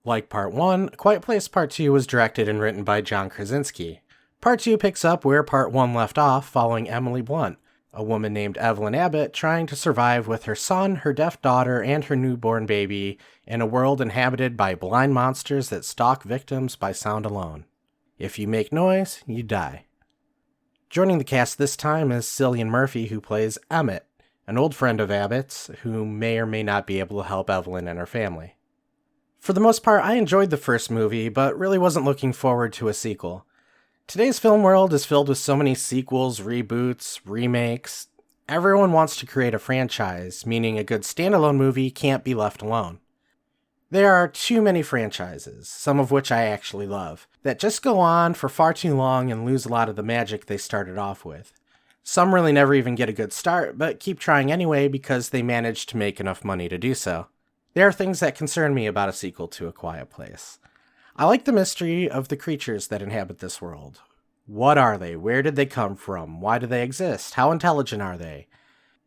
Like Part 1, A Quiet Place Part 2 was directed and written by John Krasinski. Part 2 picks up where Part 1 left off, following Emily Blunt, a woman named Evelyn Abbott trying to survive with her son, her deaf daughter, and her newborn baby in a world inhabited by blind monsters that stalk victims by sound alone. If you make noise, you die. Joining the cast this time is Cillian Murphy, who plays Emmett, an old friend of Abbott's who may or may not be able to help Evelyn and her family. For the most part, I enjoyed the first movie, but really wasn't looking forward to a sequel. Today's film world is filled with so many sequels, reboots, remakes. Everyone wants to create a franchise, meaning a good standalone movie can't be left alone. There are too many franchises, some of which I actually love, that just go on for far too long and lose a lot of the magic they started off with. Some really never even get a good start, but keep trying anyway because they manage to make enough money to do so. There are things that concern me about a sequel to A Quiet Place. I like the mystery of the creatures that inhabit this world. What are they? Where did they come from? Why do they exist? How intelligent are they?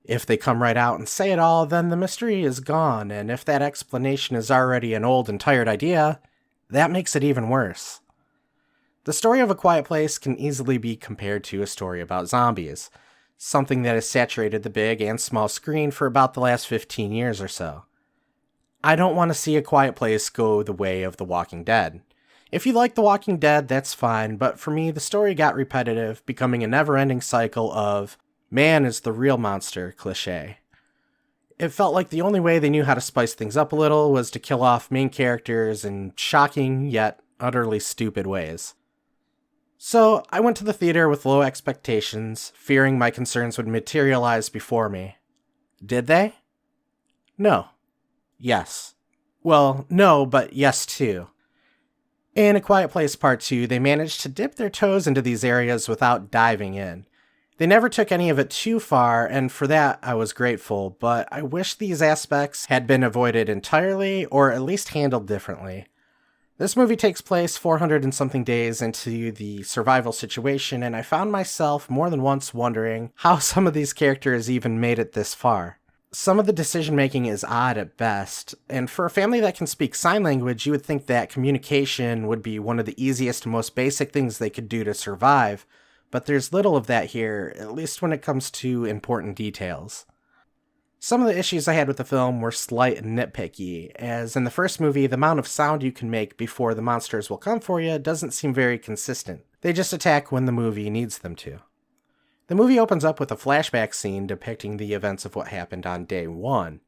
If they come right out and say it all, then the mystery is gone, and if that explanation is already an old and tired idea, that makes it even worse. The story of A Quiet Place can easily be compared to a story about zombies, something that has saturated the big and small screen for about the last 15 years or so. I don't want to see A Quiet Place go the way of The Walking Dead. If you like The Walking Dead, that's fine, but for me, the story got repetitive, becoming a never-ending cycle of man is the real monster cliché. It felt like the only way they knew how to spice things up a little was to kill off main characters in shocking yet utterly stupid ways. So I went to the theater with low expectations, fearing my concerns would materialize before me. Did they? No. Yes. Well, no, but yes too. In A Quiet Place Part 2, they managed to dip their toes into these areas without diving in. They never took any of it too far, and for that I was grateful, but I wish these aspects had been avoided entirely, or at least handled differently. This movie takes place 400 and something days into the survival situation, and I found myself more than once wondering how some of these characters even made it this far. Some of the decision-making is odd at best, and for a family that can speak sign language, you would think that communication would be one of the easiest and most basic things they could do to survive, but there's little of that here, at least when it comes to important details. Some of the issues I had with the film were slight and nitpicky, as in the first movie, the amount of sound you can make before the monsters will come for you doesn't seem very consistent. They just attack when the movie needs them to. The movie opens up with a flashback scene depicting the events of what happened on day 1,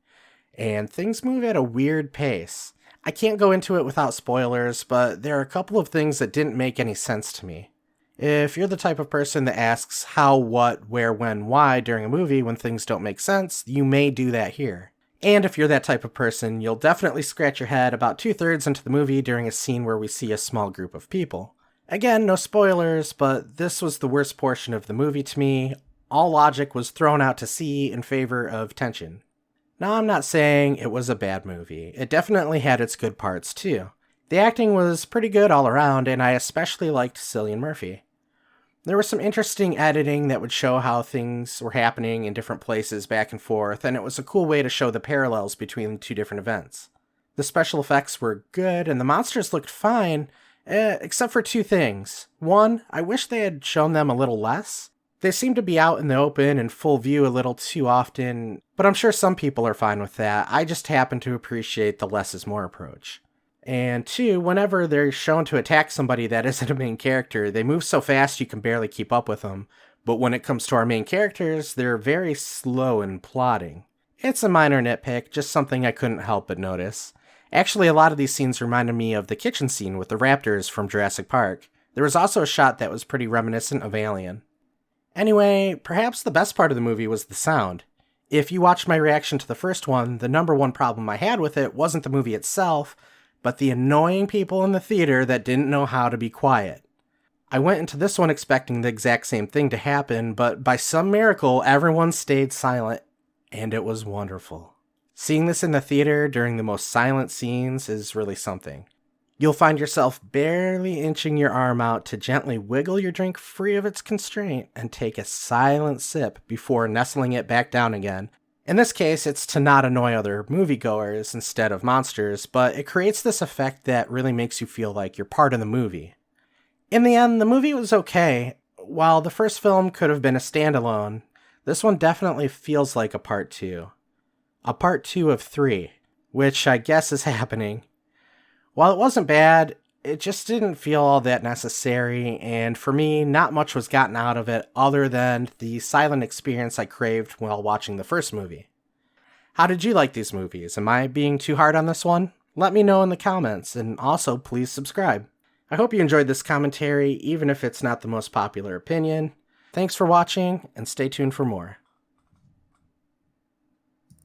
and things move at a weird pace. I can't go into it without spoilers, but there are a couple of things that didn't make any sense to me. If you're the type of person that asks how, what, where, when, why during a movie when things don't make sense, you may do that here. And if you're that type of person, you'll definitely scratch your head about 2/3 into the movie during a scene where we see a small group of people. Again, no spoilers, but this was the worst portion of the movie to me. All logic was thrown out to sea in favor of tension. Now, I'm not saying it was a bad movie. It definitely had its good parts, too. The acting was pretty good all around, and I especially liked Cillian Murphy. There was some interesting editing that would show how things were happening in different places back and forth, and it was a cool way to show the parallels between two different events. The special effects were good, and the monsters looked fine, except for two things. One, I wish they had shown them a little less. They seem to be out in the open and full view a little too often, but I'm sure some people are fine with that. I just happen to appreciate the less is more approach. And two, whenever they're shown to attack somebody that isn't a main character, they move so fast you can barely keep up with them. But when it comes to our main characters, they're very slow in plotting. It's a minor nitpick, just something I couldn't help but notice. Actually, a lot of these scenes reminded me of the kitchen scene with the raptors from Jurassic Park. There was also a shot that was pretty reminiscent of Alien. Anyway, perhaps the best part of the movie was the sound. If you watched my reaction to the first one, the number one problem I had with it wasn't the movie itself, but the annoying people in the theater that didn't know how to be quiet. I went into this one expecting the exact same thing to happen, but by some miracle, everyone stayed silent, and it was wonderful. Seeing this in the theater during the most silent scenes is really something. You'll find yourself barely inching your arm out to gently wiggle your drink free of its constraint and take a silent sip before nestling it back down again, In this case, it's to not annoy other moviegoers instead of monsters, but it creates this effect that really makes you feel like you're part of the movie. In the end, the movie was okay. While the first film could have been a standalone, this one definitely feels like a part 2. A part 2 of 3, which I guess is happening. While it wasn't bad, it just didn't feel all that necessary, and for me, not much was gotten out of it other than the silent experience I craved while watching the first movie. How did you like these movies? Am I being too hard on this one? Let me know in the comments, and also please subscribe. I hope you enjoyed this commentary, even if it's not the most popular opinion. Thanks for watching, and stay tuned for more.